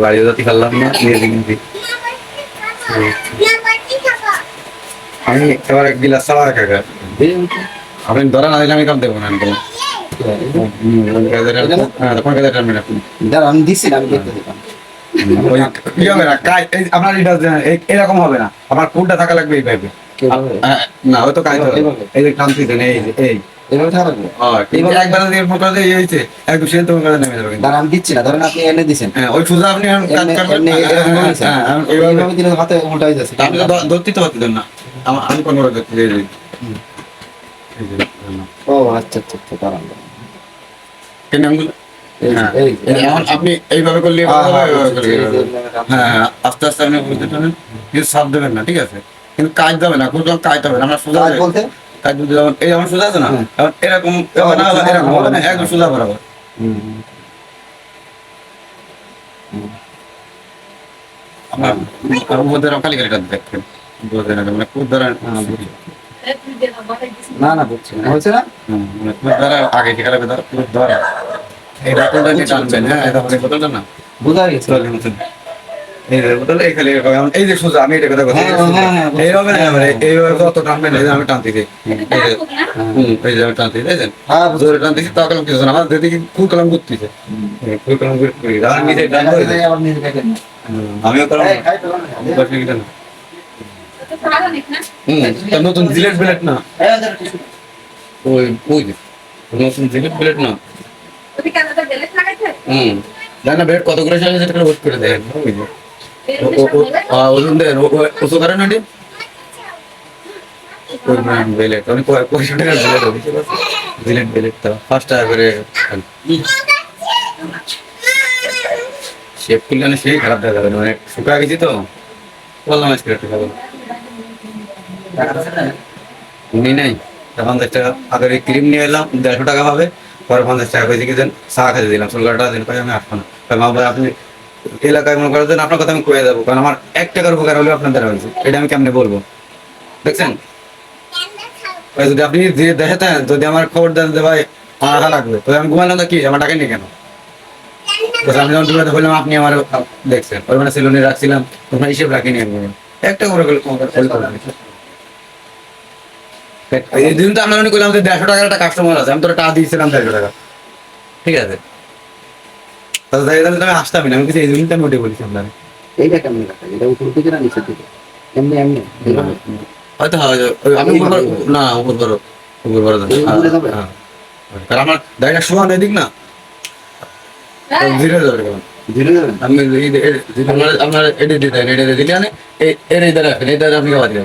বাড়ি যাতে পারলাম না নিয়ে আমি এবার এক গিলাস চা খাগা আপনি ধরা না দিলে আমি কাম দেবো না আমি দিচ্ছি না, আমি দেখতে দিতাম। কি হবে না আপনার এরকম হবে না, আমার কোনটা থাকা লাগবে এই পাইপে না হয়তো কাজ এই যে ক্রান্তি দেন এই এভাবে থাকা লাগবে। কিন্তু একবার যদি এরকম করে দিয়ে হয়েছে এক দুশো তোমার কাছে নেমে যাবে দাঁড়া, আমি দিচ্ছি না, ধরেন আপনি এনে দিচ্ছেন, হ্যাঁ ওই সোজা আপনি কাজ করবেন এইভাবে দিলে হাতে উল্টা হয়ে যাচ্ছে। আপনি তো ধরতে তো পারতেন না, আমি কোন করে ধরতে যাই ও আচ্ছা আচ্ছা আচ্ছা, দাঁড়ান কেন আঙ্গুল আপনি এইভাবে করলে হ্যাঁ আস্তে আস্তে আপনি বুঝতে পারেন, কিন্তু সাপ দেবেন না, ঠিক আছে, কিন্তু কাজ দেবে না, কোনো কাজ দেবে না, আমরা সোজা বলতে কাজ যদি যেমন এই আমার সোজা আছে না, এরকম এরকম হবে না, একদম সোজা বরাবর আমার মধ্যে কালি কালিটা দেখবেন বোঝে না, মানে খুব দ্বারা না না বুঝছি না, হয়েছে না খুব দ্বারা আগে ঠিক আছে, খুব দ্বারা এই বোতলটা নিয়ে টানবেন, হ্যাঁ এই বোতলটা না বোঝা গেছে। এই যে বোতল এই খালি এই যে সোজা আমি এটা কথা বলছি এইভাবে না, এইভাবে কত টানবেন, এই যে আমি টানতে দিই এই যে আমি টানতে দিই, জোরে টানতেছি তা কলম কিছু না, আমার দিকে ফুল কলম করতেছে, ফুল কলম করে আমি নিজে টানবো, আমিও কলম নতুন জিলেট বিলেট না, ওই ওই নতুন জিলেট বিলেট না, না না বেড কত করে চাইলে সেটা ওয়েট করে দেন, ওজন দেন ওষু করেন ওটি ওই বেলেট অনেক 65 টাকার বেলেট হবে, বিলেট বেলেট তো 5 টাকা করে শেপ করলে না সেই খারাপ দেখা যাবে, অনেক শুকা গেছি তো বললাম আজকে একটা খাবো উনি নাই 50 টাকা আগের ক্রিম নিয়ে এলাম 150 টাকা হবে, পরে 50 টাকা করে দিকে দেন চা খেতে দিলাম, 16 টাকা দিন আমি আসবো না, মা ভাই আপনি এলাকায় মনে করেন আপনার কথা আমি কয়ে যাবো, কারণ আমার 1 টাকার উপকার হলেও আপনার দ্বারা হয়েছে, এটা আমি কেমনে বলবো দেখছেন, যদি আপনি দেখেন যদি আমার খবর দেন যে ভাই আমার আশা লাগবে, তো আমি ঘুমালাম তো কি আমার টাকা নিয়ে কেন, আমি যখন ঘুমাতে বললাম আপনি আমার দেখছেন ওই মানে সেলুনে রাখছিলাম তোমার হিসেব রাখিনি আমি একটা করে এই দিন তো আমরা মনে করলাম যে 150 টাকার একটা কাস্টমার আছে, আমি তো টাকা দিয়েছিলাম 150 টাকা, ঠিক আছে, তাহলে আমি আসতামই না, আমি কিছু এই দিনটা আমি ওটাই বলেছি আপনার এইটা কেমন রাখা, এটা উপর থেকে না নিচে থেকে, এমনি এমনি হয়তো আমি না উপর বড় কারণ আমার দায়টা সমান এদিক না ধীরে যাবে, ধীরে ধীরে আমি আপনার এটি দিতে দিলে এর এই দ্বারা আপনি খাওয়া দিয়ে